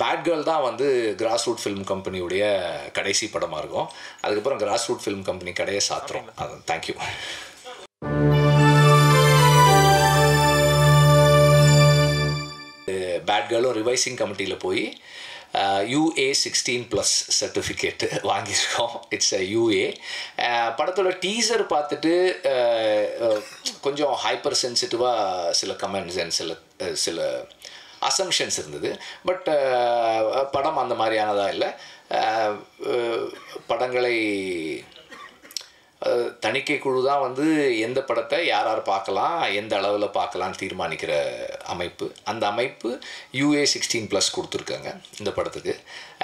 Bad girl தான் வந்து cross root film கம்பெனியுடைய கடைசி படமாக இருக்கும். அதுக்கப்புறம் கிராஸ் ரூட் ஃபிலிம் கம்பெனி கடையை சாத்துறோம். அது தேங்க்யூ. பேட் கேர்ளும் ரிவைசிங் கமிட்டியில் போய் UA 16+ சர்டிஃபிகேட்டு வாங்கியிருக்கோம். It's UA. படத்தோட டீசர் பார்த்துட்டு கொஞ்சம் ஹைப்பர் சென்சிட்டிவாக சில கமெண்ட்ஸ் அண்ட் சில அசம்ஷன்ஸ் இருந்தது. பட் படம் அந்த மாதிரியானதாக இல்லை. படங்களை தணிக்கை குழு தான் வந்து எந்த படத்தை யார் யார் பார்க்கலாம், எந்த அளவில் பார்க்கலான்னு தீர்மானிக்கிற அமைப்பு. அந்த அமைப்பு UA 16+ கொடுத்துருக்காங்க இந்த படத்துக்கு.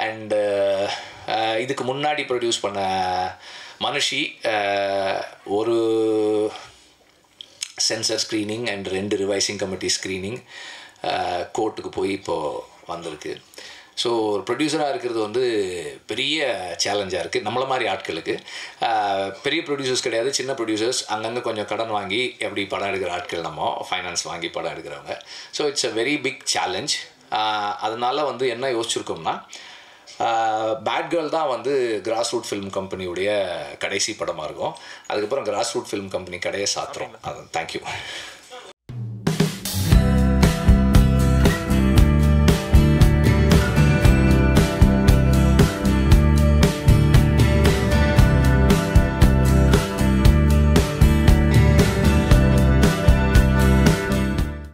அண்டு இதுக்கு முன்னாடி ப்ரொடியூஸ் பண்ண மனுஷி ஒரு sensor screening and 2 revising committee screening கோர்ட்டுக்கு போய் இப்போது வந்திருக்கு. ஸோ ஒரு ப்ரொடியூசராக இருக்கிறது வந்து பெரிய சேலஞ்சாக இருக்குது நம்மள மாதிரி ஆட்களுக்கு. பெரிய ப்ரொடியூசர்ஸ் கிடையாது, சின்ன ப்ரொடியூசர்ஸ், அங்கங்கே கொஞ்சம் கடன் வாங்கி எப்படி படம் எடுக்கிற ஆட்கள், நம்ம ஃபைனான்ஸ் வாங்கி படம் எடுக்கிறவங்க. So it's a very big challenge. அதனால் வந்து என்ன யோசிச்சுருக்கோம்னா, பேட் கேர்ள் தான் வந்து கிராஸ் ரூட் ஃபிலிம் கம்பெனியுடைய கடைசி படமாக இருக்கும். அதுக்கப்புறம் கிராஸ் ரூட் ஃபிலிம் கம்பெனி கடையை சாத்துறோம். அது தேங்க்யூ.